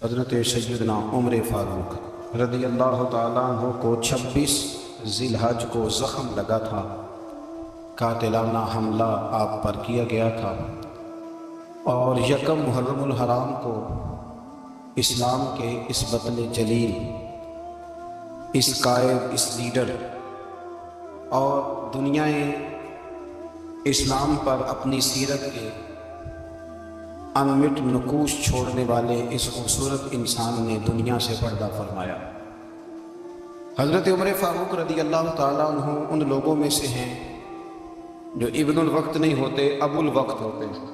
حضرت سیدنا عمر فاروق رضی اللہ تعالیٰ عنہ کو 26 ذی الحج کو زخم لگا تھا، قاتلانہ حملہ آپ پر کیا گیا تھا، اور یکم محرم الحرام کو اسلام کے اس بطن جلیل، اس قائد، اس لیڈر اور دنیا اسلام پر اپنی سیرت کے انمٹ نقوش چھوڑنے والے اس خوبصورت انسان نے دنیا سے پردہ فرمایا۔ حضرت عمر فاروق رضی اللہ تعالیٰ عنہ ان لوگوں میں سے ہیں جو ابن الوقت نہیں ہوتے، ابو الوقت ہوتے ہیں،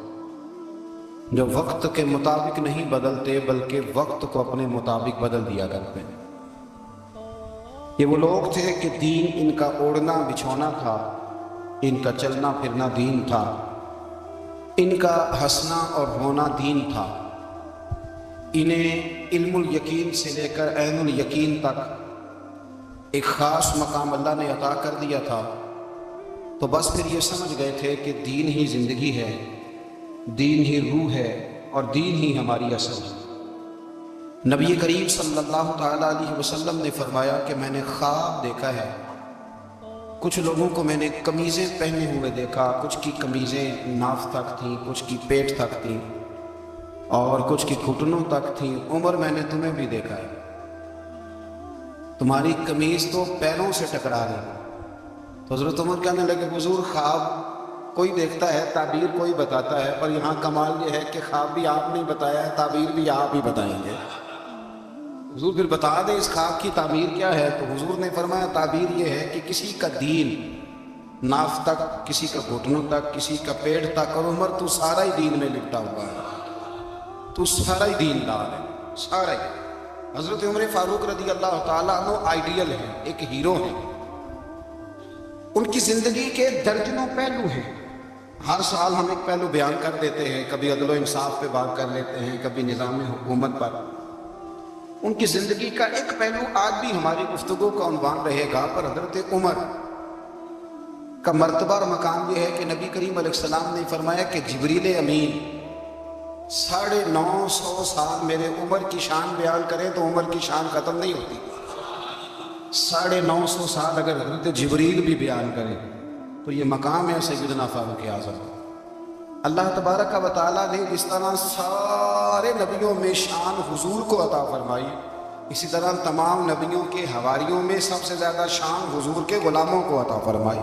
جو وقت کے مطابق نہیں بدلتے بلکہ وقت کو اپنے مطابق بدل دیا کرتے ہیں۔ یہ وہ لوگ تھے کہ دین ان کا اوڑھنا بچھونا تھا، ان کا چلنا پھرنا دین تھا، ان کا ہنسنا اور رونا دین تھا۔ انہیں علم الیقین سے لے کر عین الیقین تک ایک خاص مقام اللہ نے عطا کر دیا تھا، تو بس پھر یہ سمجھ گئے تھے کہ دین ہی زندگی ہے، دین ہی روح ہے، اور دین ہی ہماری اصل ہے۔ نبی کریم صلی اللہ تعالیٰ علیہ وسلم نے فرمایا کہ میں نے خواب دیکھا ہے، کچھ لوگوں کو میں نے قمیضیں پہنے ہوئے دیکھا، کچھ کی قمیضیں ناف تک تھیں، کچھ کی پیٹ تک تھیں، اور کچھ کی گھٹنوں تک تھیں۔ عمر، میں نے تمہیں بھی دیکھا ہے، تمہاری قمیض تو پیروں سے ٹکرا رہی۔ تو حضرت عمر کہنے لگے، حضور خواب کوئی دیکھتا ہے، تعبیر کوئی بتاتا ہے، پر یہاں کمال یہ ہے کہ خواب بھی آپ نے بتایا ہے، تعبیر بھی آپ ہی بتائیں گے۔ حضور پھر بتا دیں اس خواب کی تعبیر کیا ہے؟ تو حضور نے فرمایا تعبیر یہ ہے کہ کسی کا دین ناف تک، کسی کا گھٹنوں تک، کسی کا پیٹ تک، اور عمر تو سارا ہی دین میں لپٹا ہوا ہے، تو سارا ہی دین دار ہے، سارا ہی۔ حضرت عمر فاروق رضی اللہ تعالیٰ عنہ آئیڈیل ہیں، ایک ہیرو ہیں۔ ان کی زندگی کے درجنوں پہلو ہیں، ہر سال ہم ایک پہلو بیان کر دیتے ہیں، کبھی عدل و انصاف پہ بات کر لیتے ہیں، کبھی نظام حکومت پر۔ ان کی زندگی کا ایک پہلو آج بھی ہماری گفتگو کا عنوان رہے گا، پر حضرت عمر کا مرتبہ اور مقام یہ ہے کہ نبی کریم علیہ السلام نے فرمایا کہ جبریل امین 950 سال میرے عمر کی شان بیان کریں تو عمر کی شان ختم نہیں ہوتی۔ 950 سال اگر حضرت جبریل بھی بیان کریں تو یہ مقام ہے سیدنا فاروق اعظم۔ اللہ تبارک و تعالیٰ نے جس طرح سارے نبیوں میں شان حضور کو عطا فرمائی، اسی طرح تمام نبیوں کے حواریوں میں سب سے زیادہ شان حضور کے غلاموں کو عطا فرمائی۔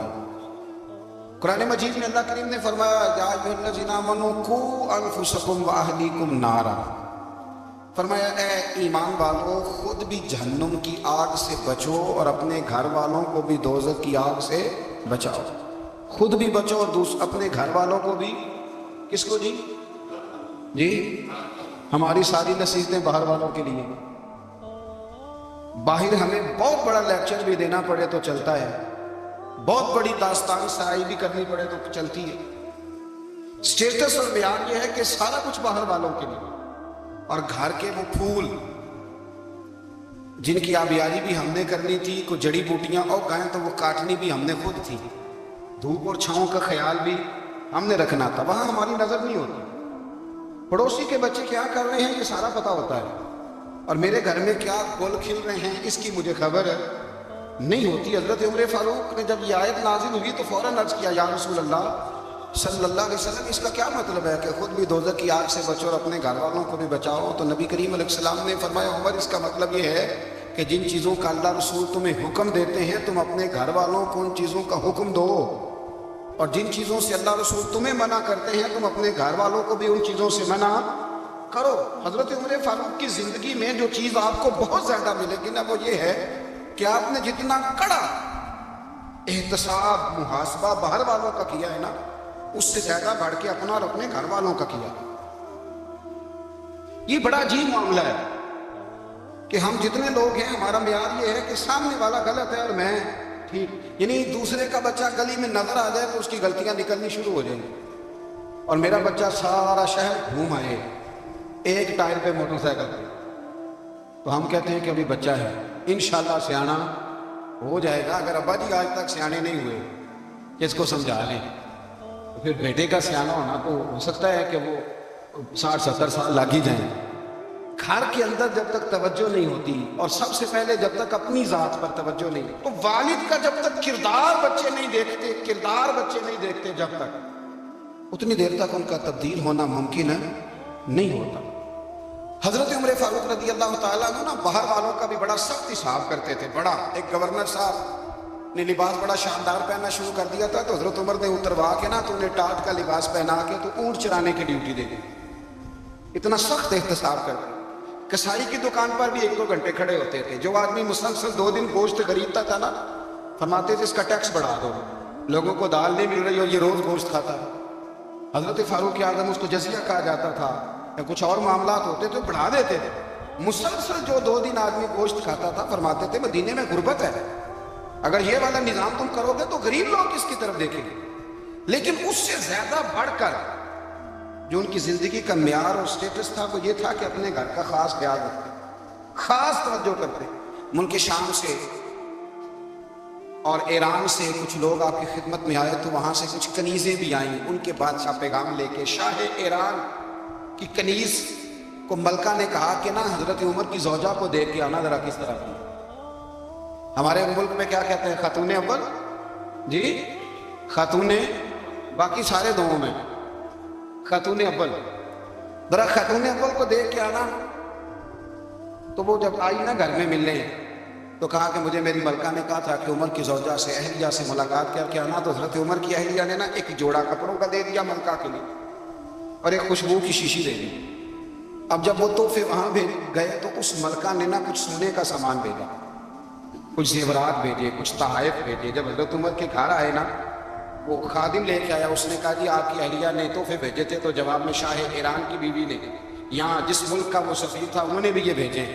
قرآن مجید میں اللہ کریم نے فرمایا، یا ایھا الذین آمنوا قوا انفسکم واہلیکم نارا، فرمایا اے ایمان والو خود بھی جہنم کی آگ سے بچو اور اپنے گھر والوں کو بھی دوزخ کی آگ سے بچاؤ۔ خود بھی بچو اور اپنے گھر والوں کو بھی۔ کس کو جی ہماری ساری نصیحتیں باہر والوں کے لیے۔ باہر ہمیں بہت بڑا لیکچر بھی دینا پڑے تو چلتا ہے، بہت بڑی داستان سرائی بھی کرنی پڑے تو چلتی ہے۔ سٹیٹس اور بیان یہ ہے کہ سارا کچھ باہر والوں کے لیے، اور گھر کے وہ پھول جن کی آبیاری بھی ہم نے کرنی تھی، کوئی جڑی بوٹیاں اور گائیں تو وہ کاٹنی بھی ہم نے خود تھی، دھوپ اور چھاؤں کا خیال بھی ہم نے رکھنا تھا، وہاں ہماری نظر نہیں ہوتی۔ پڑوسی کے بچے کیا کر رہے ہیں یہ سارا پتہ ہوتا ہے، اور میرے گھر میں کیا گل کھل رہے ہیں اس کی مجھے خبر نہیں ہوتی۔ حضرت عمر فاروق نے جب یہ آیت نازل ہوئی تو فوراً عرض کیا، یا رسول اللہ صلی اللہ علیہ وسلم اس کا کیا مطلب ہے کہ خود بھی دوزخ کی آگ سے بچو اور اپنے گھر والوں کو بھی بچاؤ؟ تو نبی کریم علیہ السلام نے فرمایا، عمر اس کا مطلب یہ ہے کہ جن چیزوں کا اللہ رسول تمہیں حکم دیتے ہیں تم اپنے گھر والوں کو ان چیزوں کا حکم دو، اور جن چیزوں سے اللہ رسول تمہیں منع کرتے ہیں تم اپنے گھر والوں کو بھی ان چیزوں سے منع کرو۔ حضرت عمر فاروق کی زندگی میں جو چیز آپ کو بہت زیادہ ملے گی نا، وہ یہ ہے کہ آپ نے جتنا کڑا احتساب محاسبہ باہر والوں کا کیا ہے نا، اس سے زیادہ بڑھ کے اپنا اور اپنے گھر والوں کا کیا۔ یہ بڑا عجیب معاملہ ہے کہ ہم جتنے لوگ ہیں ہمارا معیار یہ ہے کہ سامنے والا غلط ہے اور میں ٹھیک، یعنی دوسرے کا بچہ گلی میں نظر آ جائے تو اس کی غلطیاں نکلنی شروع ہو جائیں گی، اور میرا بچہ سارا شہر گھوم آئے ایک ٹائر پہ موٹر سائیکل پہ، تو ہم کہتے ہیں کہ ابھی بچہ ہے، انشاءاللہ سیانا ہو جائے گا۔ اگر ابا جی آج تک سیانے نہیں ہوئے کہ اس کو سمجھا لیں، تو پھر بیٹے کا سیانا ہونا تو ہو سکتا ہے کہ وہ 60-70 سال لگ ہی جائیں۔ گھر کے اندر جب تک توجہ نہیں ہوتی، اور سب سے پہلے جب تک اپنی ذات پر توجہ نہیں، تو والد کا جب تک کردار بچے نہیں دیکھتے جب تک، اتنی دیر تک ان کا تبدیل ہونا ممکن نہیں ہوتا۔ حضرت عمر فاروق رضی اللہ تعالیٰ عنہ باہر والوں کا بھی بڑا سخت حساب کرتے تھے۔ بڑا ایک گورنر صاحب نے لباس بڑا شاندار پہننا شروع کر دیا تھا، تو حضرت عمر نے اتروا کے نا، تو انہیں ٹاٹ کا لباس پہنا کے تو اونٹ چرانے کی ڈیوٹی دے دی۔ اتنا سخت احتساب کرتے۔ کسائی کی دکان پر بھی 1-2 گھنٹے کھڑے ہوتے تھے۔ جو آدمی مسلسل 2 دن گوشت خریدتا تھا نا، فرماتے تھے اس کا ٹیکس بڑھا دو، لوگوں کو دال نہیں مل رہی اور یہ روز گوشت کھاتا ہے۔ حضرت فاروق اعظم، اس کو جزیہ کہا جاتا تھا، یا کچھ اور معاملات ہوتے تو بڑھا دیتے تھے۔ مسلسل جو 2 دن آدمی گوشت کھاتا تھا، فرماتے تھے مدینے میں غربت ہے، اگر یہ والا نظام تم کرو گے تو غریب لوگ کس کی طرف دیکھیں گے۔ لیکن اس سے زیادہ بڑھ کر جو ان کی زندگی کا معیار اور سٹیٹس تھا، وہ یہ تھا کہ اپنے گھر کا خاص خیال رکھتے، خاص توجہ کرتے۔ ملک شام سے اور ایران سے کچھ لوگ آپ کی خدمت میں آئے، تو وہاں سے کچھ کنیزیں بھی آئیں، ان کے بادشاہ پیغام لے کے۔ شاہ ایران کی کنیز کو ملکہ نے کہا کہ نا حضرت عمر کی زوجہ کو دیکھ کے آنا ذرا کس طرح کی۔ ہمارے ملک میں کیا کہتے ہیں؟ خاتون اول، جی خاتون، باقی سارے دونوں میں خاتون اول، ذرا خاتون اول کو دیکھ کے آنا۔ تو وہ جب آئی نا گھر میں ملنے، تو کہا کہ مجھے میری ملکہ نے کہا تھا کہ عمر کی زوجہ سے، اہلیہ سے ملاقات کر کے آنا۔ تو حضرت عمر کی اہلیہ نے نا ایک جوڑا کپڑوں کا دے دیا ملکہ کے لیے، اور ایک خوشبو کی شیشی دے دی۔ اب جب وہ تحفے وہاں گئے، تو اس ملکہ نے نا کچھ سونے کا سامان بھیجا، کچھ زیورات بھیجے، کچھ تحائف بھیجے۔ جب حضرت عمر کے گھر آئے نا، وہ خادم لے کے آیا، اس نے کہا جی آپ کی اہلیہ نے تحفے بھیجے تھے، تو جواب میں شاہ ایران کی بیوی نے، یہاں جس ملک کا وہ سفیر تھا، انہوں نے بھی یہ بھیجے۔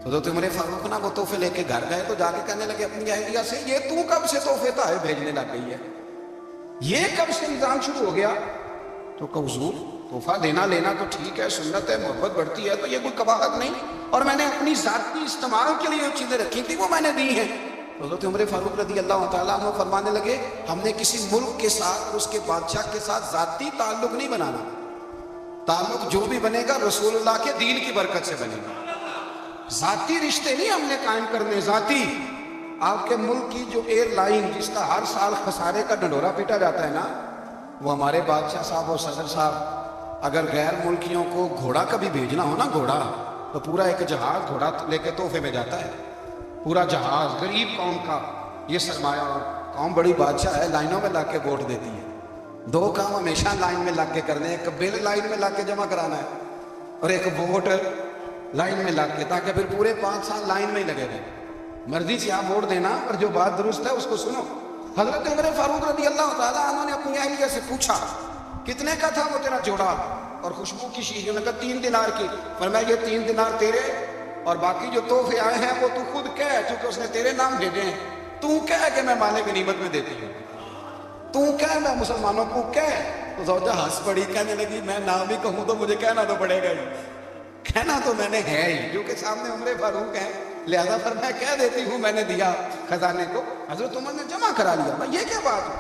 تو حضرت عمر فاروق نا وہ تحفے لے کے گھر گئے، تو جا کے کہنے لگے اپنی اہلیہ سے، یہ تو کب سے تحفے تحائف بھیجنے لگ گئی ہے؟ یہ کب سے نظام شروع ہو گیا؟ تو کہ حضور تحفہ دینا لینا تو ٹھیک ہے، سنت ہے، محبت بڑھتی ہے، تو یہ کوئی قباحت نہیں، اور میں نے اپنی ذاتی استعمال کے لیے جو چیزیں رکھی تھی وہ میں نے دی ہیں۔ حضرت عمر فاروق رضی اللہ تعالیٰ عنہ فرمانے لگے، ہم نے کسی ملک کے ساتھ اور اس کے بادشاہ کے ساتھ ذاتی تعلق نہیں بنانا، تعلق جو بھی بنے گا رسول اللہ کے دین کی برکت سے بنے گا۔ ذاتی رشتے نہیں ہم نے قائم کرنے، ذاتی۔ آپ کے ملک کی جو ایئر لائن جس کا ہر سال خسارے کا ڈنڈورا پیٹا جاتا ہے نا، وہ ہمارے بادشاہ صاحب اور صدر صاحب اگر غیر ملکیوں کو گھوڑا کبھی بھیجنا ہو نا، گھوڑا، تو پورا ایک جہاز گھوڑا لے کے تحفے میں جاتا ہے، پورا جہاز۔ غریب قوم کا یہ سرمایہ، اور قوم بڑی بادشاہ ہے، لائنوں میں لگ کے ووٹ دیتی ہے۔ 2 کام ہمیشہ لائن میں لگ کے کرنے، ایک بل لائن میں لگ کے جمع کرانا ہے، اور ایک ووٹ لائن میں لگ کے، تاکہ پھر پورے 5 سال لائن میں ہی لگے رہے۔ مرضی سے آپ ووٹ دینا، اور جو بات درست ہے اس کو سنو۔ حضرت عمر فاروق رضی اللہ تعالیٰ عنہ نے اپنی اہلیہ سے پوچھا کتنے کا تھا وہ تیرا جوڑا اور خوشبو کی شیشی؟ انہوں نے کہا 3 دینار کی۔ فرمایا یہ 3 دینار تیرے، اور باقی جو تحفے آئے ہیں وہ تو خود کہہ، چونکہ اس نے تیرے نام بھیجے ہیں، تو کہہ کہ میں مال غنیمت میں دیتی ہوں، تو کہہ میں مسلمانوں کو کہہ۔ تو زوجہ ہنس پڑی، کہنے لگی میں نام ہی کہوں تو مجھے کہنا تو پڑے گا ہی، کہنا تو میں نے ہے ہی، جو کہ سامنے عمر فاروق ہیں، لہذا پر میں کہہ دیتی ہوں میں نے دیا خزانے کو۔ حضرت عمر نے جمع کرا لیا۔ بھائی یہ کیا بات ہے؟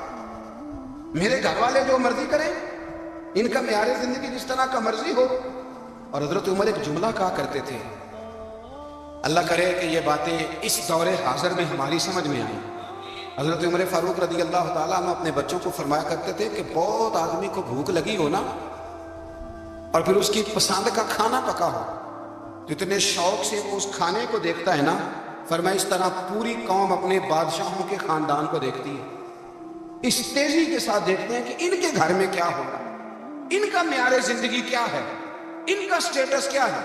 میرے گھر والے جو مرضی کریں، ان کا معیار زندگی جس طرح کا مرضی ہو۔ اور حضرت عمر ایک جملہ کہا کرتے تھے، اللہ کرے کہ یہ باتیں اس دور حاضر میں ہماری سمجھ میں آئیں۔ حضرت عمر فاروق رضی اللہ تعالیٰ عنہ اپنے بچوں کو فرمایا کرتے تھے کہ بہت آدمی کو بھوک لگی ہو نا، اور پھر اس کی پسند کا کھانا پکا ہو، جتنے شوق سے وہ اس کھانے کو دیکھتا ہے نا، فرمایا اس طرح پوری قوم اپنے بادشاہوں کے خاندان کو دیکھتی ہے، اس تیزی کے ساتھ دیکھتے ہیں کہ ان کے گھر میں کیا ہو رہا ہے، ان کا معیار زندگی کیا ہے، ان کا سٹیٹس کیا ہے۔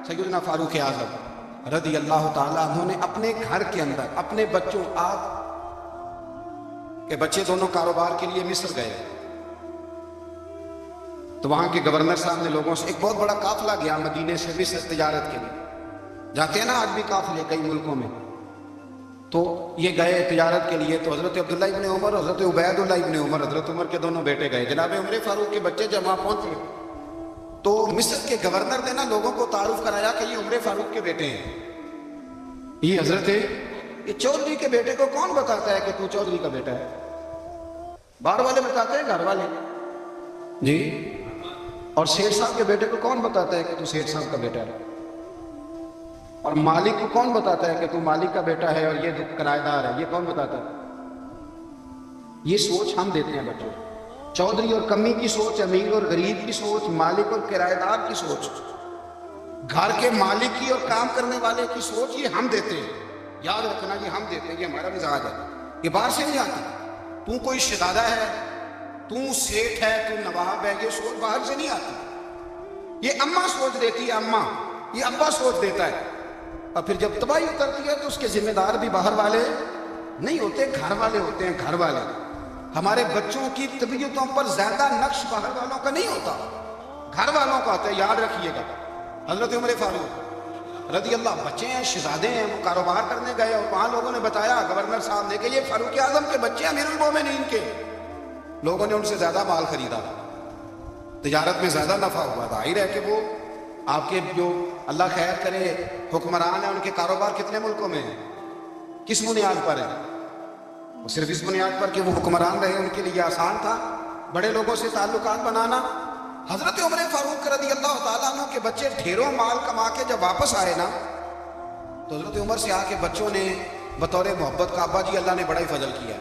سیدنا فاروق اعظم رضی اللہ تعالیٰ عنہ نے اپنے گھر کے اندر اپنے بچوں، آپ کے بچے دونوں کاروبار کے لیے مصر گئے، تو وہاں کے گورنر صاحب نے لوگوں سے، ایک بہت بڑا قافلہ گیا مدینے سے مصر تجارت کے لیے، جاتے ہیں نا آج بھی قافلے کئی ملکوں میں، تو یہ گئے تجارت کے لیے۔ تو حضرت عبداللہ ابن عمر، حضرت عبید اللہ ابن عمر، حضرت عمر کے دونوں بیٹے گئے۔ جناب عمر فاروق کے بچے جب وہاں پہنچے تو مصر کے گورنر نے نا لوگوں کو تعارف کرایا کہ یہ عمر فاروق کے بیٹے ہیں، یہ حضرت یہ چودھری کے بیٹے کو کون بتاتا ہے کہ تو چودھری کا بیٹا ہے؟ باہر والے بتاتے ہیں، گھر والے جی۔ اور سیٹھ صاحب کے بیٹے کو کون بتاتا ہے کہ تو سیٹھ صاحب کا بیٹا ہے؟ اور مالک کو کون بتاتا ہے کہ تو مالک کا بیٹا ہے اور یہ کرایہ دار ہے؟ یہ کون بتاتا ہے؟ یہ سوچ ہم دیتے ہیں بچوں کو۔ چودھری اور کمی کی سوچ، امیر اور غریب کی سوچ، مالک اور کرایہ دار کی سوچ، گھر کے مالک کی اور کام کرنے والے کی سوچ، یہ ہم دیتے ہیں۔ یاد رکھنا، یہ ہم دیتے ہیں، یہ ہمارا مزاج ہے، یہ باہر سے نہیں آتی۔ تو کوئی شہزادہ ہے، تو سیٹھ ہے، تو نواب ہے، یہ سوچ باہر سے نہیں آتی، یہ اماں سوچ دیتی ہے، اماں، یہ ابا سوچ دیتا ہے۔ اور پھر جب تباہی اترتی ہے تو اس کے ذمہ دار بھی باہر والے نہیں ہوتے، گھر والے ہوتے ہیں، گھر والے۔ ہمارے بچوں کی طبیعتوں پر زیادہ نقش باہر والوں کا نہیں ہوتا، گھر والوں کا ہوتا ہے، یاد رکھیے گا۔ حضرت عمر فاروق رضی اللہ، بچے ہیں، شہزادے ہیں، وہ کاروبار کرنے گئے اور وہاں لوگوں نے بتایا، گورنر صاحب نے، کہ یہ فاروق اعظم کے بچے امیر المومنین کے۔ لوگوں نے ان سے زیادہ مال خریدا، تجارت میں زیادہ نفع ہوا، ظاہر ہے کہ وہ آپ کے جو اللہ خیر کرے حکمران ہیں، ان کے کاروبار کتنے ملکوں میں ہیں، کس بنیاد پر ہے؟ وہ صرف اس بنیاد پر کہ وہ حکمران رہے، ان کے لیے آسان تھا بڑے لوگوں سے تعلقات بنانا۔ حضرت عمر فاروق رضی اللہ تعالیٰ عنہ کے بچے ڈھیروں مال کما کے جب واپس آئے نا، تو حضرت عمر سے آ کے بچوں نے بطور محبت کا، ابا جی اللہ نے بڑا ہی فضل کیا،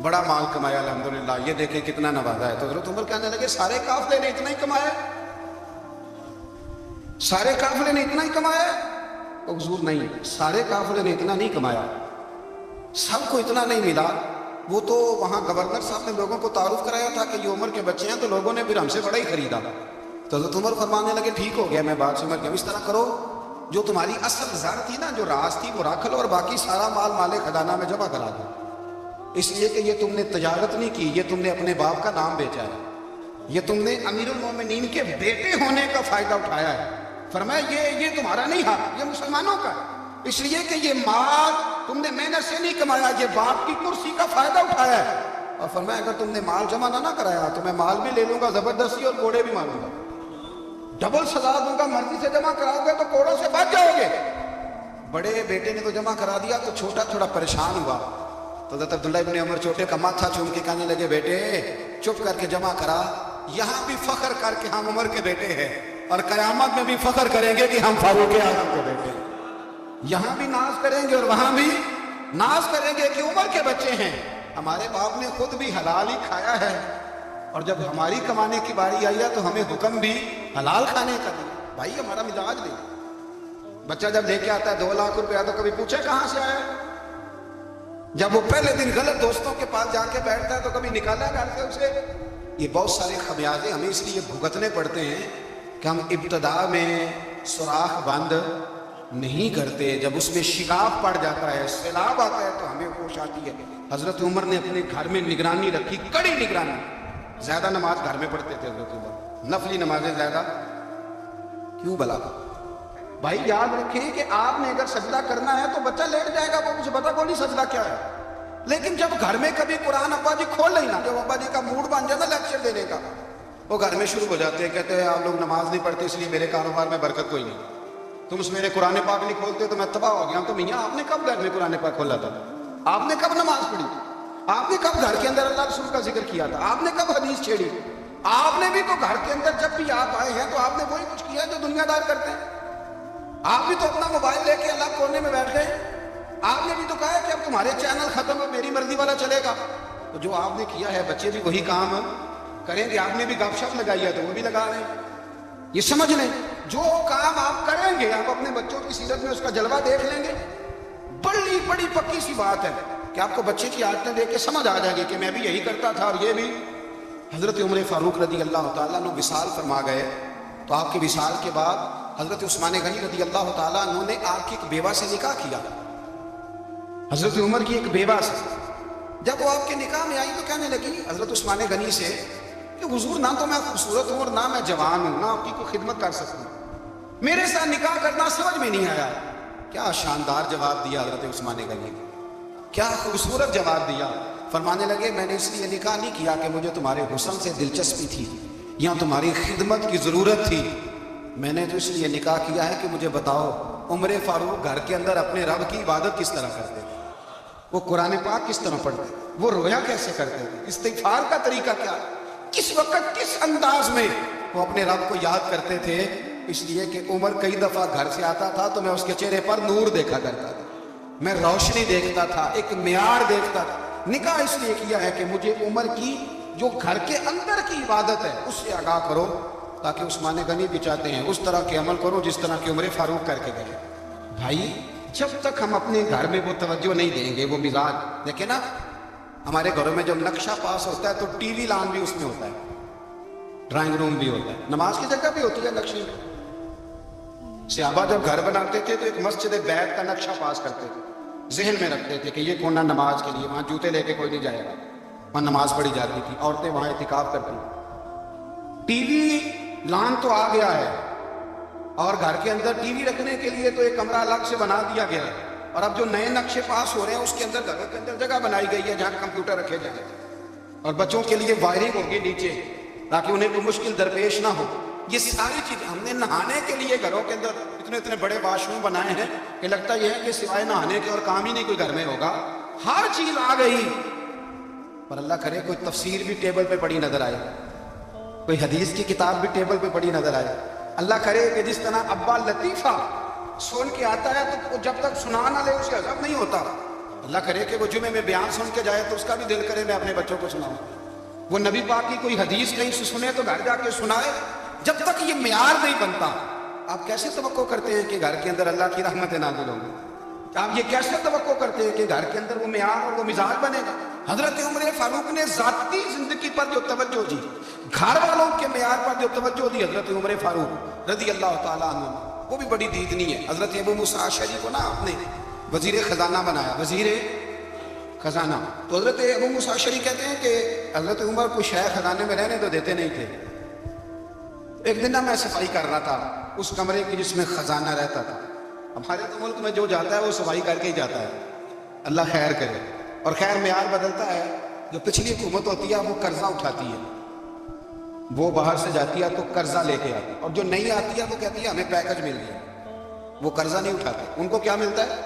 بڑا مال کمایا الحمدللہ، یہ دیکھیں کتنا نوازا ہے۔ تو حضرت عمر کہنے لگے، سارے قافلے نے اتنا ہی کمایا؟ سارے قافلے نے اتنا ہی کمایا؟ تو حضور نہیں، سارے قافلے نے اتنا نہیں کمایا، سب کو اتنا نہیں ملا۔ وہ تو وہاں گورنر صاحب نے لوگوں کو تعارف کرایا تھا کہ یہ عمر کے بچے ہیں، تو لوگوں نے پھر ہم سے بڑا ہی خریدا۔ تو حضرت عمر فرمانے لگے، ٹھیک ہو گیا، میں بات سمجھ گیا، اس طرح کرو، جو تمہاری اصل زر تھی نا، جو راز تھی، وہ رکھ لو، اور باقی سارا مال مال خزانہ میں جمع کرا دو، اس لیے کہ یہ تم نے تجارت نہیں کی، یہ تم نے اپنے باپ کا نام بیچا ہے، یہ تم نے امیر المومنین کے بیٹے ہونے کا فائدہ اٹھایا ہے۔ فرمایا یہ تمہارا نہیں ہے، یہ مسلمانوں کا ہے، اس لیے کہ یہ مال تم نے محنت سے نہیں کمایا، یہ باپ کی کرسی کا فائدہ اٹھایا ہے۔ اور فرمایا اگر تم نے مال جمع نہ کرایا تو میں مال بھی لے لوں گا زبردستی، اور کوڑے بھی ماروں گا، ڈبل سزا دوں گا، مرضی سے جمع کراؤ گے تو کوڑوں سے بچ جاؤ گے۔ بڑے بیٹے نے تو جمع کرا دیا، تو چھوٹا تھوڑا پریشان ہوا، تو حضرت عبداللہ ابن عمر چھوٹے کا ماتھا چوم کے کہنے لگے، بیٹے چپ کر کے جمع کرا، یہاں بھی فخر کر کے ہم عمر کے بیٹے ہیں، اور قیامت میں بھی فخر کریں گے کہ ہم فاروق اعظم کے بیٹے ہیں، یہاں بھی ناز کریں گے اور وہاں بھی ناز کریں گے کہ عمر کے بچے ہیں۔ ہمارے باپ نے خود بھی حلال ہی کھایا ہے، اور جب ہماری کمانے کی باری آئی ہے تو ہمیں حکم بھی حلال کھانے کا دیا۔ بھائی ہمارا مزاج نہیں، بچہ جب لے کے آتا ہے 2 لاکھ روپیہ تو کبھی پوچھے کہاں سے آیا، جب وہ پہلے دن غلط دوستوں کے پاس جا کے بیٹھتا ہے تو کبھی نکالا کرتے اسے۔ یہ بہت سارے خمیازے ہمیں اس لیے بھگتنے پڑتے ہیں کہ ہم ابتدا میں سوراخ بند نہیں کرتے، جب اس میں شگاف پڑ جاتا ہے، سیلاب آتا ہے، تو ہمیں ہوش آتی ہے۔ حضرت عمر نے اپنے گھر میں نگرانی رکھی، کڑی نگرانی، زیادہ نماز گھر میں پڑھتے تھے حضرت عمر، نفلی نمازیں زیادہ کیوں بلا؟ بھائی یاد رکھیں کہ آپ نے اگر سجدہ کرنا ہے تو بچہ لیٹ جائے گا، وہ مجھے پتا کو نہیں سجدہ کیا ہے، لیکن جب گھر میں کبھی قرآن ابا جی کھول لینا، جب ابا جی کا موڈ بن جائے نا لیکچر دینے کا، وہ گھر میں شروع ہو جاتے ہیں، کہتے ہیں آپ لوگ نماز نہیں پڑھتے اس لیے میرے کاروبار میں برکت کوئی نہیں، تم اس میرے قرآن پاک نہیں کھولتے تو میں تباہ ہو گیا ہوں۔ تو میاں آپ نے کب گھر میں قرآن پاک کھولا تھا؟ آپ نے کب نماز پڑھی؟ آپ نے کب گھر کے اندر اللہ رسول کا ذکر کیا تھا؟ آپ نے کب حدیث چھیڑی؟ آپ نے بھی تو گھر کے اندر جب بھی آپ آئے ہیں تو آپ نے وہی کچھ کیا جو دنیا دار کرتے ہیں، آپ بھی تو اپنا موبائل لے کے اللہ کونے میں بیٹھ گئے، آپ نے بھی تو کہا ہے کہ اب تمہارے چینل ختم، اب میری مرضی والا چلے گا۔ تو جو آپ نے کیا ہے بچے بھی وہی کام کریں گے، آپ نے بھی گپ شپ لگائی ہے تو وہ بھی لگا رہے ہیں۔ یہ سمجھ لیں جو کام آپ کریں گے، آپ اپنے بچوں کی سیرت میں اس کا جلوہ دیکھ لیں گے، بڑی پکی سی بات ہے کہ آپ کو بچے کی عادتیں دیکھ کے سمجھ آ جائے گی کہ میں بھی یہی کرتا تھا اور یہ بھی۔ حضرت عمر فاروق رضی اللہ تعالیٰ عنہ وصال فرما گئے، تو آپ کے وصال کے بعد حضرت عثمان غنی رضی اللہ تعالیٰ عنہ نے آپ کی ایک بیوہ سے نکاح کیا، حضرت عمر کی ایک بیوہ سے۔ جب وہ آپ کے نکاح میں آئی تو کہنے لگی حضرت عثمان غنی سے کہ حضور نہ تو میں خوبصورت ہوں اور نہ میں جوان ہوں، نہ آپ کی کوئی خدمت کر سکوں، میرے ساتھ نکاح کرنا سمجھ میں نہیں آیا۔ کیا شاندار جواب دیا حضرت عثمان غنی، کیا خوبصورت جواب دیا۔ فرمانے لگے میں نے اس لیے نکاح نہیں کیا کہ مجھے تمہارے حسن سے دلچسپی تھی یا تمہاری خدمت کی ضرورت تھی، میں نے تو اس لیے نکاح کیا ہے کہ مجھے بتاؤ عمر فاروق گھر کے اندر اپنے رب کی عبادت کس طرح کرتے تھے، وہ قرآن پاک کس طرح پڑھتے، وہ رویا کیسے کرتے تھے، استغفار کا طریقہ کیا، کس وقت کس انداز میں وہ اپنے رب کو یاد کرتے تھے۔ اس لیے کہ عمر کئی دفعہ گھر سے آتا تھا تو میں اس کے چہرے پر نور دیکھا کرتا تھا، میں روشنی دیکھتا تھا، ایک معیار دیکھتا تھا۔ نکاح اس لیے کیا ہے کہ مجھے عمر کی جو گھر کے اندر کی عبادت ہے اس سے آگاہ کرو، تاکہ عثمان غنی بھی چاہتے ہیں اس طرح کے عمل کرو جس طرح کہ عمر فاروق کر کے گئے۔ بھائی جب تک ہم اپنے گھر میں وہ توجہ نہیں دیں گے، وہ مزاج دیکھیں نا، ہمارے گھروں میں جب نقشہ پاس ہوتا ہے تو ٹی وی لان بھی اس میں ہوتا ہے، ڈرائنگ روم بھی ہوتا ہے، نماز کی جگہ بھی ہوتی ہے نقشے میں۔ صحابہ جب گھر بناتے تھے تو ایک مسجد بیت کا نقشہ پاس کرتے تھے، ذہن میں رکھتے تھے کہ یہ کونا نماز کے لیے، وہاں جوتے لے کے کوئی نہیں جائے گا، وہاں نماز پڑھی جاتی تھی، عورتیں وہاں اعتکاف کرتی تھیں۔ ٹی وی لان تو آ گیا ہے، اور گھر کے اندر ٹی وی رکھنے کے لیے تو ایک کمرہ الگ سے بنا دیا گیا ہے، اور اب جو نئے نقشے پاس ہو رہے ہیں اس کے اندر گھروں کے اندر جگہ بنائی گئی ہے جہاں کمپیوٹر رکھے جائیں، اور بچوں کے لیے وائرنگ ہوگی نیچے تاکہ انہیں کوئی مشکل درپیش نہ ہو۔ یہ ساری چیزیں ہم نے نہانے کے لیے گھروں کے اندر اتنے بڑے واش روم بنائے ہیں کہ لگتا یہ ہے کہ سوائے نہانے کے اور کام ہی نہیں کوئی گھر میں ہوگا، ہر چیز آ گئی۔ پر اللہ کرے کوئی تفسیر بھی ٹیبل پہ پڑی نظر آئے، کوئی حدیث کی کتاب بھی ٹیبل پہ پڑی نظر آئے۔ اللہ کرے کہ جس طرح ابا لطیفہ سن کے آتا ہے تو جب تک سنا نہ لے اسے عذاب نہیں ہوتا، اللہ کرے کہ وہ جمعے میں بیان سن کے جائے تو اس کا بھی دل کرے میں اپنے بچوں کو سناؤں، وہ نبی پاک کی کوئی حدیث کہیں سے سنے تو گھر جا کے سنائے۔ جب تک یہ معیار نہیں بنتا، آپ کیسے توقع کرتے ہیں کہ گھر کے اندر اللہ کی رحمت نازل ہوں گی؟ آپ یہ کیسے توقع کرتے ہیں کہ گھر کے اندر وہ معیار اور وہ مزاج بنے گا؟ حضرت عمر فاروق نے ذاتی زندگی پر جو توجہ دی، گھر والوں کے معیار پر جو توجہ دی حضرت عمر فاروق رضی اللہ تعالیٰ عنہ، وہ بھی بڑی دیدنی ہے۔ حضرت ابو موسیٰ اشعری کو نا آپ نے وزیر خزانہ بنایا، وزیر خزانہ، تو حضرت ابو موسیٰ اشعری کہتے ہیں کہ حضرت عمر کو شیخ خزانے میں رہنے تو دیتے نہیں تھے۔ ایک دن میں صفائی کر رہا تھا اس کمرے کی جس میں خزانہ رہتا تھا، ہمارے تو ملک میں جو جاتا ہے وہ صفائی کر کے ہی جاتا ہے، اللہ خیر کرے، اور خیر معیار بدلتا ہے۔ جو پچھلی حکومت ہوتی ہے وہ قرضہ اٹھاتی ہے، وہ باہر سے جاتی ہے تو قرضہ لے کے آتی ہے، اور جو نہیں آتی ہے وہ کہتی ہے ہمیں پیکج مل گیا، وہ قرضہ نہیں اٹھاتے۔ ان کو کیا ملتا ہے؟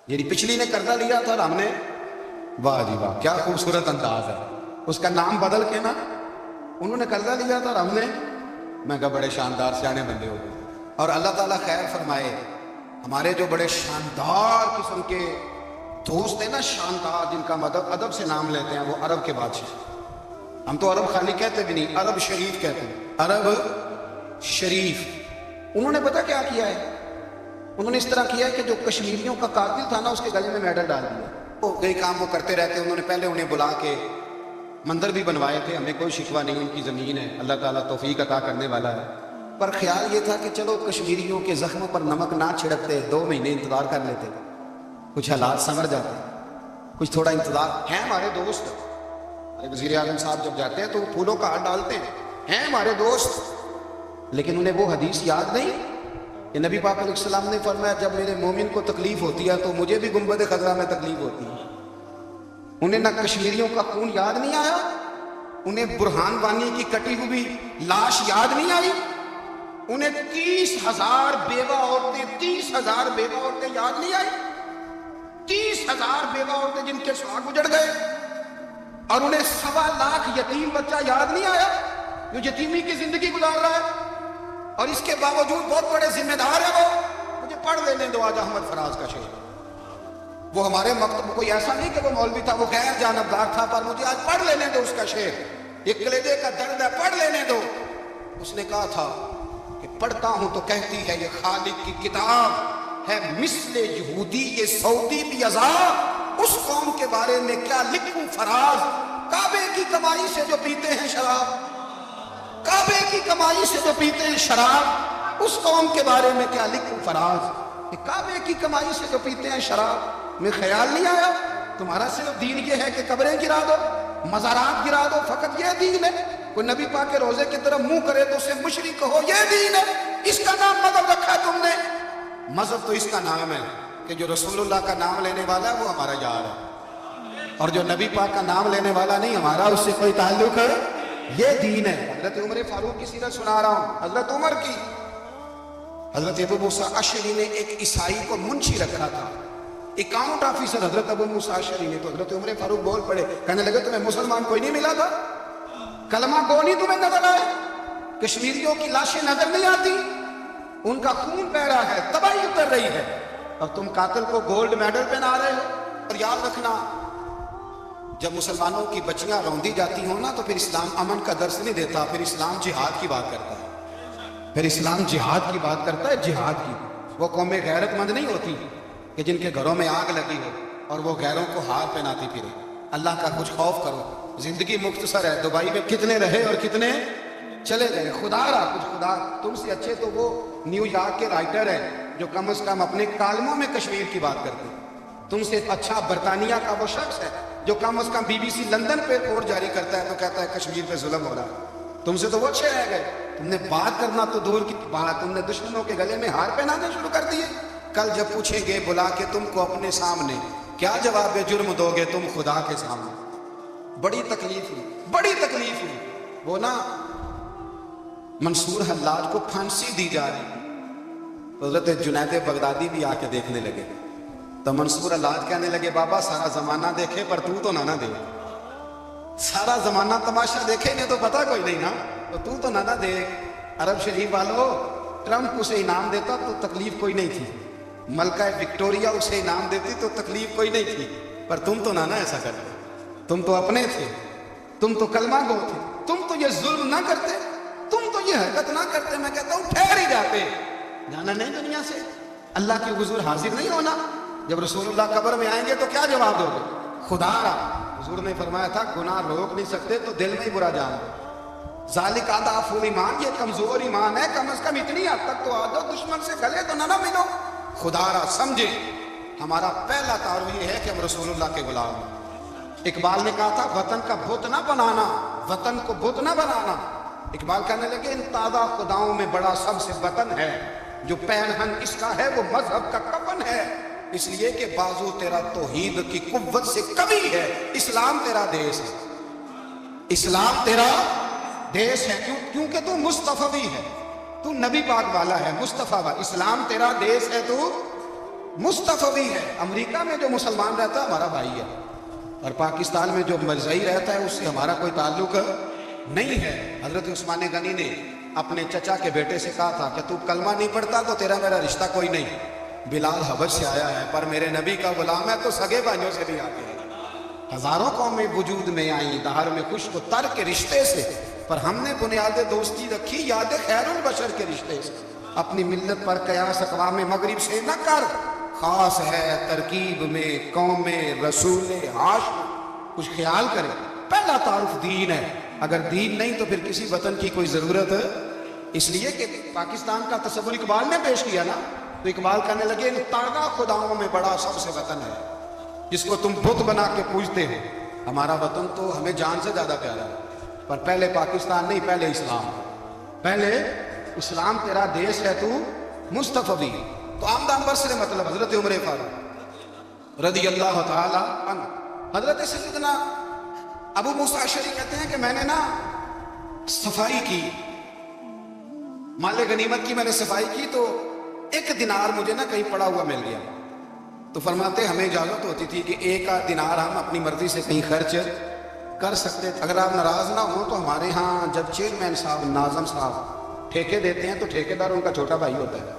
یعنی پچھلی نے قرضہ لیا تھا اور ہم نے، واہ جی واہ کیا خوبصورت انداز ہے، اس کا نام بدل کے نا، انہوں نے قرضہ لیا تھا اور ہم نے، میں کہا بڑے شاندار سیانے بندے ہو گئے۔ اور اللہ تعالیٰ خیر فرمائے، ہمارے جو بڑے شاندار قسم کے دوست ہیں نا، شاندار، جن کا مدد ادب سے نام لیتے ہیں، وہ عرب کے بادشاہ، ہم تو عرب خالی کہتے بھی نہیں، عرب شریف کہتے ہیں، عرب شریف۔ انہوں نے پتہ کیا کیا ہے؟ انہوں نے اس طرح کیا ہے کہ جو کشمیریوں کا قاتل تھا نا اس کے گلے میں میڈل ڈال دیا۔ وہ کئی کام وہ کرتے رہتے، انہوں نے پہلے انہیں بلا کے مندر بھی بنوائے تھے، ہمیں کوئی شکوہ نہیں، ان کی زمین ہے، اللہ تعالیٰ توفیق عطا کرنے والا ہے، پر خیال یہ تھا کہ چلو کشمیریوں کے زخموں پر نمک نہ چھڑکتے، 2 مہینے انتظار کر لیتے، کچھ حالات سنور جاتے، کچھ تھوڑا انتظار۔ ہیں ہمارے دوست، وزیر اعظم صاحب جب جاتے ہیں تو وہ پھولوں کا ہار ڈالتے ہیں ہمارے دوست، لیکن انہیں وہ حدیث یاد نہیں کہ نبی پاک علیہ السلام نے فرمایا جب میرے مومن کو تکلیف ہوتی ہے تو مجھے بھی گنبد خضرا میں تکلیف ہوتی ہے۔ انہیں نہ کشمیریوں کا خون یاد نہیں آیا، انہیں برہان وانی کی کٹی ہوئی لاش یاد نہیں آئی، انہیں 30,000 بیوہ عورتیں 30,000 بیوہ عورتیں یاد نہیں آئی، 30,000 بیوہ عورتیں جن کے سواگ اجڑ گئے، اور انہیں 1.25 لاکھ یتیم بچہ یاد نہیں آیا جو یتیمی کی زندگی گزار رہا ہے، اور اس کے باوجود بہت بڑے ذمہ دار ہے۔ وہ مجھے پڑھ لینے دو آج احمد فراز کا شعر، وہ ہمارے مکتب کوئی ایسا نہیں کہ وہ مولوی تھا، وہ غیر جانبدار تھا، پر مجھے آج پڑھ لینے دو اس کا شعر، یہ کلیجے کا درد ہے، پڑھ لینے دو۔ اس نے کہا تھا کہ پڑھتا ہوں تو کہتی ہے یہ خالق کی کتاب ہے، مثل یہودی یہ سعودی بھی عذاب، اس قوم کے بارے میں کیا لکھوں فراز، کعبے کی کمائی سے جو پیتے ہیں شراب، کعبے کی کمائی سے جو پیتے ہیں شراب، اس قوم کے بارے میں کیا لکھوں فراز، کہ کعبے کی کمائی سے جو پیتے ہیں شراب، میں خیال نہیں آیا تمہارا صرف دین یہ ہے کہ قبریں گرا دو، مزارات گرا دو، فقط یہ دین ہے؟ کوئی نبی پاک کے روزے کی طرف منہ کرے تو اسے مشرک کہو، یہ دین ہے؟ اس کا نام مذہب رکھا تم نے؟ مذہب تو اس کا نام ہے کہ جو رسول اللہ کا نام لینے والا ہے وہ ہمارا یار ہے، اور جو نبی پاک کا نام لینے والا نہیں، ہمارا اس سے کوئی تعلق ہے، یہ دین ہے۔ حضرت عمر فاروق کی سیرت سنا رہا ہوں، حضرت عمر کی۔ حضرت ابو موسیٰ اشعری نے ایک عیسائی کو منشی رکھا تھا، اکاؤنٹ آفیسر حضرت ابو موسیٰ اشعری نے، تو حضرت عمر فاروق بول پڑے، کہنے لگے تمہیں مسلمان کوئی نہیں ملا تھا؟ کلمہ گو نہیں تمہیں نظر آئے؟ کشمیریوں کی لاشیں نظر نہیں آتی؟ ان کا خون بہ رہا ہے، تباہی اتر رہی ہے، اور تم قاتل کو گولڈ میڈل پہنا رہے ہو۔ اور یاد رکھنا، جب مسلمانوں کی بچیاں روندی جاتی ہوں نا تو پھر اسلام امن کا درس نہیں دیتا، پھر اسلام جہاد کی بات کرتا ہے، پھر اسلام جہاد کی بات کرتا ہے، جہاد کی۔ وہ قومیں غیرت مند نہیں ہوتی کہ جن کے گھروں میں آگ لگی ہو اور وہ غیروں کو ہار پہناتی پھرے۔ اللہ کا کچھ خوف کرو، زندگی مختصر ہے، دبئی میں کتنے رہے اور کتنے چلے گئے۔ خدا را کچھ خدا، تم سے اچھے تو وہ نیو یارک کے رائٹر ہے جو کم از کم اپنے کالموں میں کشمیر کی بات کرتے ہیں، تم سے اچھا برطانیہ کا وہ شخص ہے جو کم از کم BBC لندن پہ رپورٹ جاری کرتا ہے تو کہتا ہے کشمیر پہ ظلم ہو رہا ہے، تم سے تو وہ اچھے رہ گئے۔ تم نے بات کرنا تو دور کی بات، تم نے دشمنوں کے گلے میں ہار پہنانے شروع کر دیے۔ کل جب پوچھیں گے بلا کے تم کو اپنے سامنے، کیا جواب جرم دو گے تم خدا کے سامنے؟ بڑی تکلیف ہوئی، بڑی تکلیف ہوئی۔ وہ نا منصور حلاج کو پھانسی دی جا رہی، حضرت جنید بغدادی بھی آ کے دیکھنے لگے تو منصور حلاج کہنے لگے بابا سارا زمانہ دیکھے پر تو نہ دے، سارا زمانہ تماشا دیکھے گے تو پتہ کوئی نہیں نا، تو نہ دیکھ۔ عرب شریف والو، ٹرمپ اسے انعام دیتا تو تکلیف کوئی نہیں تھی، ملکہ وکٹوریا اسے انعام دیتی تو تکلیف کوئی نہیں تھی، پر تم تو نہ ایسا کرتے، تم تو اپنے تھے، تم تو کلمہ گو تھے، تم تو یہ ظلم نہ کرتے، تم تو یہ حرکت نہ کرتے۔ میں کہتا ہوں ٹھہر ہی جاتے، جانا نہیں دنیا سے، اللہ کے حضور حاضر نہیں ہونا۔ جب رسول اللہ قبر میں آئیں گے تو کیا جواب دو گے؟ خدا را، حضور نے فرمایا تھا گناہ روک نہیں سکتے تو دل میں ہی برا جان دو، ذالک اضعف ایمان، یہ کمزور ایمان ہے، کم از کم اتنی حد تک تو آ جاؤ، دشمن سے گلے تو نہ ملو۔ خدا را سمجھے، ہمارا پہلا تعارف یہ ہے کہ ہم رسول اللہ کے غلام ہیں۔ اقبال نے کہا تھا وطن کا بت نہ بنانا، وطن کو بت نہ بنانا۔ اقبال کہنے لگے ان تازہ خداؤں میں بڑا سب سے وطن ہے، جو پیرہن اس کا ہے وہ مذہب کا کفن ہے، اس لیے کہ بازو تیرا توحید کی قوت سے قوی ہے، اسلام تیرا دیس ہے، اسلام تیرا دیس ہے، کیونکہ تو مصطفی ہے، تو نبی پاک والا ہے، مصطفیٰ والا، اسلام تیرا دیس ہے، تو مصطفی ہے۔ امریکہ میں جو مسلمان رہتا ہے ہمارا بھائی ہے، اور پاکستان میں جو مرزائی رہتا ہے اس سے ہمارا کوئی تعلق نہیں ہے۔ حضرت عثمان غنی نے اپنے چچا کے بیٹے سے کہا تھا کہ تو کلمہ نہیں پڑھتا تو تیرا میرا رشتہ کوئی نہیں، بلال حبش سے آیا ہے پر میرے نبی کا غلام ہے تو سگے بھائیوں سے بھی آتے ہیں۔ ہزاروں قومیں وجود میں آئیں دہر میں خوش کو تر کے رشتے سے، پر ہم نے بنیاد دوستی رکھی یاد خیر البشر کے رشتے سے۔ اپنی ملت پر قیاس اقوام مغرب سے نہ کر، خاص ہے ترکیب میں قوم رسول ہاشم، کچھ خیال کرے۔ پہلا تعارف دین ہے، اگر دین نہیں تو پھر کسی وطن کی کوئی ضرورت ہے، اس لیے کہ پاکستان کا تصور اقبال نے پیش کیا نا، تو اقبال کہنے لگے ان تازہ خداؤں میں بڑا سب سے وطن ہے جس کو تم بت بنا کے پوجتے ہو۔ ہمارا وطن تو ہمیں جان سے زیادہ پیارا ہے، پر پہلے پاکستان نہیں، پہلے اسلام، پہلے اسلام تیرا دیس ہے، تو مصطفی۔ تو آمدان برسر مطلب حضرت عمر فاروق رضی اللہ تعالی عنہ، حضرت سیدنا ابو موسیٰ اشعری کہتے ہیں کہ میں نے نا صفائی کی، مال غنیمت کی میں نے صفائی کی تو ایک دینار مجھے نا کہیں پڑا ہوا مل گیا، تو فرماتے ہمیں اجازت ہوتی تھی کہ ایک دینار ہم اپنی مرضی سے کہیں خرچ کر سکتے تھے، اگر آپ ناراض نہ ہوں تو ہمارے ہاں جب چیئرمین صاحب ناظم صاحب ٹھیکے دیتے ہیں تو ٹھیکیدار ان کا چھوٹا بھائی ہوتا ہے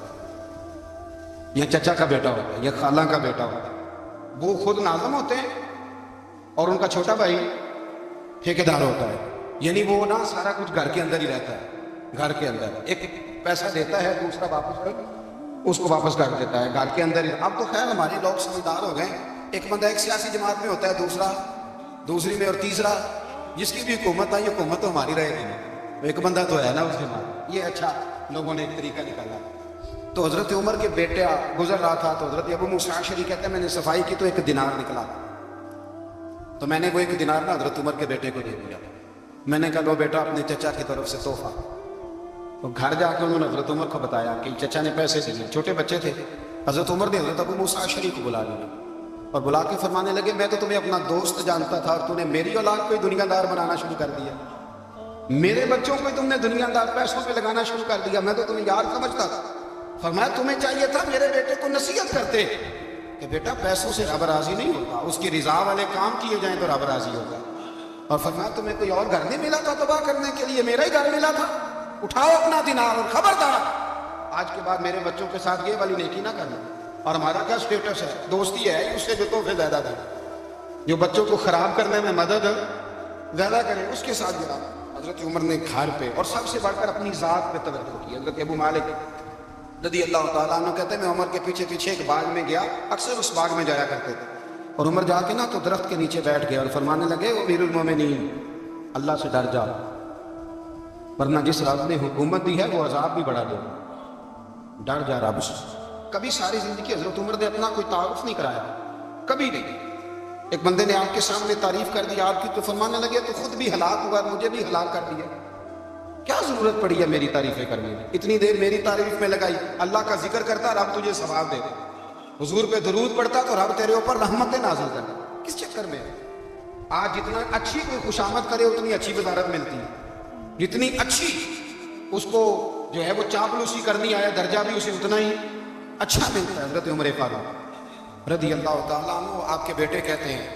یا چچا کا بیٹا ہوتا ہے یا خالہ کا بیٹا ہوتا ہے، وہ خود ناظم ہوتے ہیں اور ان کا چھوٹا بھائی ٹھیکیدار ہوتا ہے، یعنی وہ نا سارا کچھ گھر کے اندر ہی رہتا ہے، گھر کے اندر ایک پیسہ دیتا ہے دوسرا واپس اس کو واپس کر دیتا ہے، گھر کے اندر ہی۔ اب تو خیر ہمارے لوگ سمجھدار ہو گئے، ایک بندہ ایک سیاسی جماعت میں ہوتا ہے، دوسرا دوسری میں، اور تیسرا جس کی بھی حکومت آئی حکومت تو ہماری رہے گی، ایک بندہ تو ہے نا اس کے بعد، یہ اچھا لوگوں نے ایک طریقہ نکالا۔ تو حضرت عمر کے بیٹا گزر رہا تھا تو حضرت ابو موسیٰ اشعری کہتے ہیں میں نے صفائی کی تو ایک دینار نکلا، تو میں نے وہ ایک دینار نا حضرت عمر کے بیٹے کو دے دیا، میں نے کہا لو بیٹا اپنے چچا کی طرف سے تحفہ۔ تو گھر جا کے انہوں نے حضرت عمر کو بتایا کہ چچا نے پیسے دیے، چھوٹے بچے تھے، حضرت عمر نے حضرت ابو موسیٰ اشعری کو بلا لیا اور بلا کے فرمانے لگے میں تو تمہیں اپنا دوست جانتا تھا اور تم نے میری اولاد کو ہی دنیا دار بنانا شروع کر دیا، میرے بچوں کو ہی تم نے دنیا دار پیسوں پہ لگانا شروع کر دیا، میں تو تمہیں یار سمجھتا تھا۔ فرمایا تمہیں چاہیے تھا میرے بیٹے کو نصیحت کرتے کہ بیٹا پیسوں سے رب راضی نہیں ہوتا، اس کی رضا والے کام کیے جائیں تو رب راضی ہوگا، اور فرمایا تمہیں کوئی اور گھر نہیں ملا تھا تباہ کرنے کے لیے، میرا ہی گھر ملا تھا، اٹھاؤ اپنا دینار اور خبردار آج کے بعد میرے بچوں کے ساتھ یہ والی نیکی نہ کرنا. اور ہمارا کیا سٹیٹس ہے؟ دوستی ہے اس سے جو تحفے زیادہ دیں، جو بچوں کو خراب کرنے میں مدد زیادہ کرے اس کے ساتھ جڑا. حضرت عمر نے گھر پہ اور سب سے بڑھ کر اپنی ذات پہ توجہ کی. حضرت ابو مالک رضی اللہ تعالیٰ عنہ کہتے ہیں میں عمر کے پیچھے پیچھے ایک باغ میں گیا، اکثر اس باغ میں جایا کرتے تھے، اور عمر جا کے نا تو درخت کے نیچے بیٹھ گئے اور فرمانے لگے وہ امیر المومنین اللہ سے ڈر جا، ورنہ جس رب نے حکومت دی ہے وہ عذاب بھی بڑھا دے. ڈر جا رب سے. کبھی ساری زندگی حضرت عمر نے اپنا کوئی تعارف نہیں کرایا، کبھی نہیں. ایک بندے نے آپ کے سامنے تعریف کر دی آپ کی تو فرمانے لگے تو خود بھی ہلاک ہوا، مجھے بھی ہلاک کر دیا. کیا ضرورت پڑی ہے میری تعریفیں کرنے میں؟ اتنی دیر میری تعریف میں لگائی. اللہ کا ذکر کرتا رب تجھے ثواب دے دے، حضور پہ درود پڑھتا تو رب تیرے اوپر رحمتیں نازل کرتا. کس چکر میں؟ آج جتنا اچھی کوئی خوشامد کرے اتنی اچھی وزارت ملتی ہے، جتنی اچھی اس کو جو ہے وہ چاپلوسی کرنی آیا درجہ بھی اسے اتنا ہی اچھا ملتا ہے. حضرت عمر فاروق رضی اللہ تعالیٰ عنہ آپ کے بیٹے کہتے ہیں،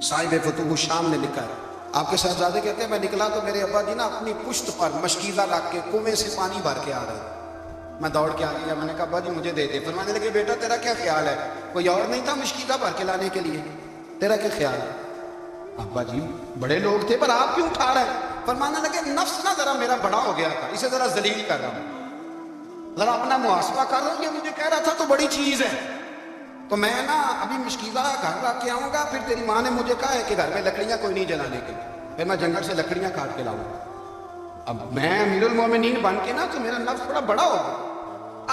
صاحب فتوح الشام نے لکھا ہے، آپ کے صاحبزادے کہتے ہیں میں نکلا تو میرے ابا جی نا اپنی پشت پر مشکیزہ رکھ کے کنویں سے پانی بھر کے آ رہے. میں دوڑ کے آ گیا، میں نے کہا ابا جی مجھے دے دے. فرمانے لگے بیٹا تیرا کیا خیال ہے، کوئی اور نہیں تھا مشکیزہ بھر کے لانے کے لیے، تیرا کیا خیال ہے؟ ابا جی بڑے لوگ تھے پر آپ کیوں اٹھا رہے ہیں؟ فرمانے لگے نفس نا ذرا میرا بڑا ہو گیا تھا، اسے ذرا ذلیل کر رہا ہوں، ذرا اپنا محاسبہ کر رہا ہوں. یہ مجھے کہہ رہا تھا تو بڑی چیز ہے، تو میں نا ابھی مشکیزہ گھر رکھ کے آؤں گا، پھر تیری ماں نے مجھے کہا ہے کہ گھر میں لکڑیاں کوئی نہیں جلانے کے، پھر میں جنگل سے لکڑیاں کاٹ کے لاؤں گا. اب میں امیر المومنین بن کے نا تو میرا نفس تھوڑا بڑا ہوگا.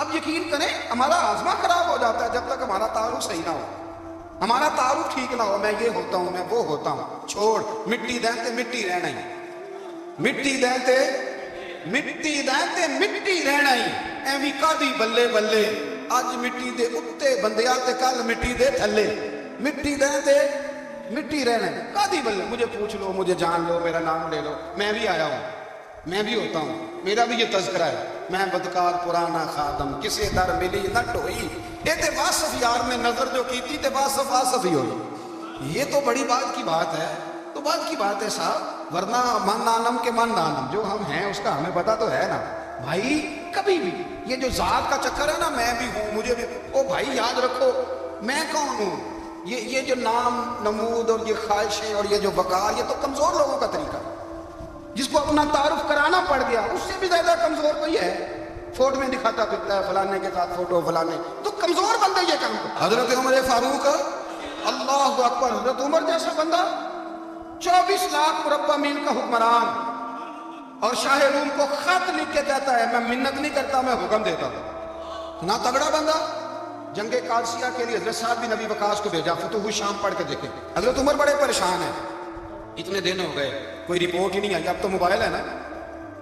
اب یقین کریں ہمارا آزما خراب ہو جاتا ہے جب تک ہمارا تعارف صحیح نہ ہو، ہمارا تعارف ٹھیک نہ ہو. میں یہ ہوتا ہوں، میں وہ ہوتا ہوں. چھوڑ مٹی دیں تے مٹی رہنا ہی، مٹی دیں تے مٹی دیں تے مٹی رہنا ہی. ایویں کادی بلے بلے اج مٹی دے اتے بندیا تے کل مٹی دے تھلے. مٹی دیں تے مٹی رہنا ہے، کادی بلے. مجھے پوچھ لو، مجھے جان لو، میرا نام لے لو، میں بھی آیا ہوں، میں بھی ہوتا ہوں، میرا بھی یہ تذکرہ ہے. میں بدکار پرانا خادم کسے در ملی نہ ٹوئی، اے تے واصف یار نے نظر جو کی تھی تے واصف واصف ہی ہوئی. یہ تو بڑی بات کی بات ہے، تو بات کی بات ہے صاحب، ورنہ من نانم کے من نانم، جو ہم ہیں اس کا ہمیں پتا تو ہے نا بھائی. کبھی بھی یہ جو ذات کا چکر ہے نا، میں بھی ہوں مجھے بھی، او بھائی یاد رکھو میں کون ہوں. یہ جو نام نمود اور یہ خواہشیں اور یہ جو وقار، یہ تو کمزور لوگوں کا طریقہ ہے. جس کو اپنا تعارف کرانا پڑ گیا اس سے بھی زیادہ کمزور کوئی ہے. فوٹو میں دکھاتا پھرتا ہے فلانے کے ساتھ فوٹو فلانے، تو کمزور بندہ یہ کام کرتا. حضرت عمر فاروق اللہ اکبر، حضرت عمر جیسا بندہ 24 لاکھ مربع میل کا حکمران، اور شاہ روم کو خط لکھ کے کہتا ہے میں منت نہیں کرتا میں حکم دیتا ہوں. اتنا تگڑا بندہ. جنگ قادسیہ کے لیے حضرت سعد بن ابی وقاص کو بھیجا. فتوح الشام پڑھ کے دیکھیں. حضرت عمر بڑے پریشان ہیں، اتنے دن ہو گئے کوئی رپورٹ ہی نہیں آئی. اب تو موبائل ہے نا،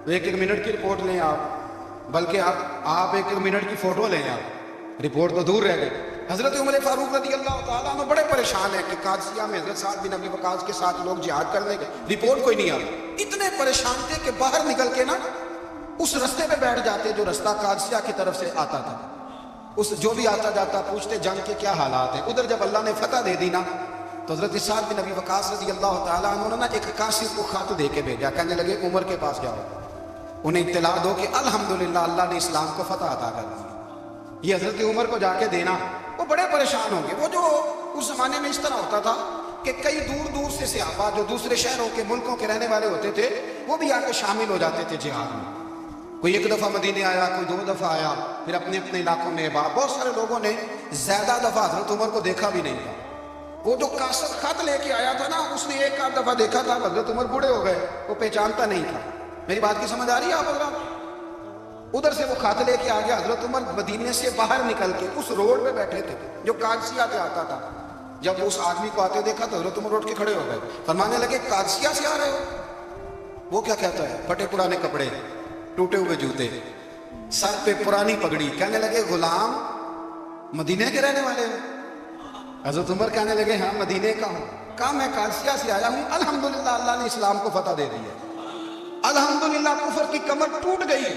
ایک ایک منٹ کی رپورٹ لیں آپ، بلکہ آپ ایک ایک منٹ کی فوٹو لیں آپ، رپورٹ تو دور رہ گئی. حضرت عمر فاروق رضی اللہ تعالیٰ عنہ بڑے پریشان ہیں کہ قادسیہ میں حضرت سعد بن ابی وقاص کے ساتھ لوگ جہاد کرنے کے، رپورٹ کوئی نہیں آئی. اتنے پریشان تھے کہ باہر نکل کے نا اس رستے پہ بیٹھ جاتے جو رستہ قادسیہ کی طرف سے آتا تھا. اس جو بھی آتا جاتا پوچھتے جنگ کے کیا حالات ہیں. ادھر جب اللہ نے فتح دے دی نا تو حضرت سعد بن ابی وقاص رضی اللہ تعالیٰ عنہ نے ایک کاسب کو خط دے کے بھیجا. کہنے لگے عمر کے پاس جاؤ، انہیں اطلاع دو کہ الحمدللہ اللہ نے اسلام کو فتح عطا کر دی. یہ حضرت عمر کو جا کے دینا. وہ بڑے پریشان ہوں گے. وہ جو اس زمانے میں اس طرح ہوتا تھا کہ کئی دور دور سے صحابہ جو دوسرے شہروں کے ملکوں کے رہنے والے ہوتے تھے وہ بھی آ کے شامل ہو جاتے تھے جہاد میں. کوئی ایک دفعہ مدینے آیا، کوئی 2 دفعہ آیا، پھر اپنے اپنے علاقوں میں. بہت سارے لوگوں نے زیادہ دفعہ حضرت عمر کو دیکھا بھی نہیں تھا. وہ جو کاسب خط لے کے آیا تھا نا اس نے ایک آدھ دفعہ دیکھا تھا. حضرت عمر بوڑھے ہو گئے، وہ پہچانتا نہیں تھا. میری بات کی سمجھ آ رہی ہے آپ حضرات؟ ادھر سے وہ خط لے کے آ گیا. حضرت عمر مدینے سے باہر نکل کے اس روڈ پہ بیٹھے تھے جو قادسیہ سے آتا تھا. جب اس آدمی کو آتے دیکھا تو حضرت عمر اٹھ کے کھڑے ہو گئے. فرمانے لگے قادسیہ سے آ رہے ہو؟ وہ کیا کہتا ہے؟ پھٹے پرانے کپڑے، ٹوٹے ہوئے جوتے، سر پہ پرانی پگڑی. کہنے لگے غلام مدینے کے رہنے والے ہو؟ حضرت عمر کہنے لگے ہاں مدینے کا ہوں. کہا میں قادسیہ سے آیا ہوں، الحمدللہ اللہ نے اسلام کو فتح دے دی ہے، الحمدللہ کفر کی کمر ٹوٹ گئی.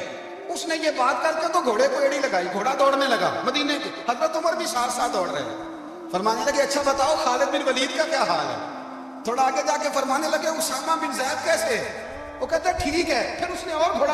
اس نے یہ بات کر کے تو گھوڑے کو ایڑی لگائی، گھوڑا دوڑنے لگا مدینے کے. حضرت عمر بھی ساتھ ساتھ دوڑ رہے ہیں. فرمانے لگے اچھا بتاؤ خالد بن ولید کا کیا حال ہے؟ تھوڑا آگے جا کے فرمانے لگے اسامہ بن زید کیسے؟ وہ کہتا ہے ٹھیک ہے. پھر اس نے اور گھوڑا،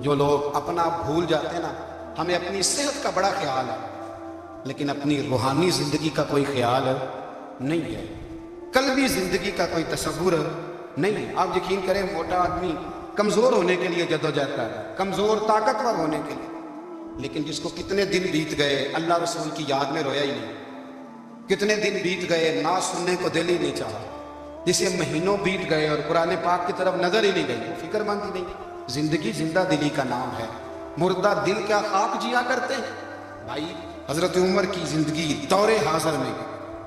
جو لوگ اپنا بھول جاتے ہیں نا، ہمیں اپنی صحت کا بڑا خیال ہے لیکن اپنی روحانی زندگی کا کوئی خیال نہیں ہے، قلبی زندگی کا کوئی تصور نہیں ہے۔ آپ یقین کریں موٹا آدمی کمزور ہونے کے لیے جدوجہد کر رہا ہے، کمزور طاقتور ہونے کے لیے، لیکن جس کو کتنے دن بیت گئے اللہ رسول کی یاد میں رویا ہی نہیں، کتنے دن بیت گئے نہ سننے کو دل ہی نہیں چاہا، جسے مہینوں بیت گئے اور قرآن پاک کی طرف نظر ہی نہیں گئی، فکر مند ہی نہیں۔ زندگی زندہ دلی کا نام ہے، مردہ دل کیا خاک جیا کرتے ہیں۔ بھائی حضرت عمر کی زندگی دور حاضر میں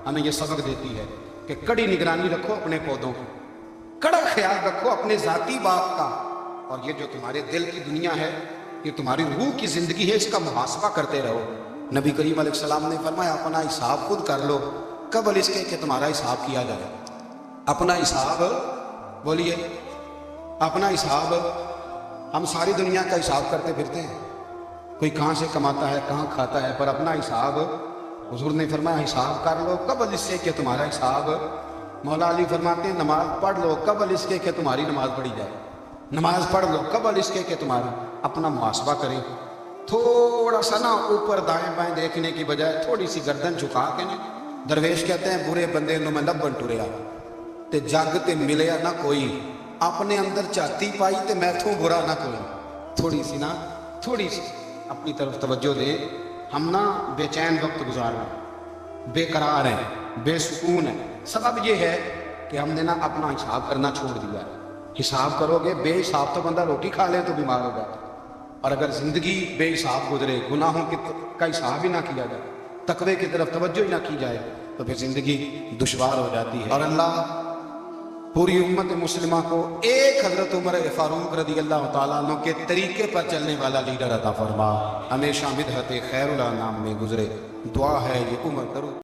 ہمیں یہ سبق دیتی ہے کہ کڑی نگرانی رکھو اپنے پودوں کی، کڑا خیال رکھو اپنے ذاتی باغ کا، اور یہ جو تمہارے دل کی دنیا ہے، یہ تمہاری روح کی زندگی ہے، اس کا محاسبہ کرتے رہو۔ نبی کریم علیہ السلام نے فرمایا اپنا حساب خود کر لو قبل اس کے کہ تمہارا حساب کیا جائے۔ اپنا حساب، بولیے اپنا حساب، ہم ساری دنیا کا حساب کرتے پھرتے ہیں، کوئی کہاں سے کماتا ہے کہاں کھاتا ہے، پر اپنا حساب حضور نے فرمایا حساب کر لو قبل اس سے کہ تمہارا حساب، مولا علی فرماتے ہیں نماز پڑھ لو قبل اس کے کہ تمہاری نماز پڑھی جائے، نماز پڑھ لو قبل اس کے کہ تمہاری اپنا محاسبہ کرے۔ تھوڑا سا نا اوپر دائیں بائیں دیکھنے کی بجائے تھوڑی سی گردن جھکا کے نا، درویش کہتے ہیں برے بندے نو میں لبن ٹریا تے جگ تے ملیا نہ کوئی، اپنے اندر چاتی پائی تے میں تھوں برا نہ کوئی۔ تھوڑی سی نا، تھوڑی سی اپنی طرف توجہ دے۔ ہم نا بے چین وقت گزار رہے ہیں، بے قرار ہیں، بے سکون ہیں، سبب یہ ہے کہ ہم نے نا اپنا حساب کرنا چھوڑ دیا ہے۔ حساب کرو گے، بے حساب تو بندہ روٹی کھا لے تو بیمار ہوگا، اور اگر زندگی بے حساب گزرے، گناہوں کا حساب ہی نہ کیا جائے، تقوی کی طرف توجہ ہی نہ کی جائے، تو پھر زندگی دشوار ہو جاتی ہے۔ اور اللہ پوری امت مسلمہ کو ایک حضرت عمر فاروق رضی اللہ تعالیٰ عنہ کے طریقے پر چلنے والا لیڈر عطا فرما، ہمیشہ مدحت خیر الانام میں گزرے، دعا ہے یہ عمر کرو۔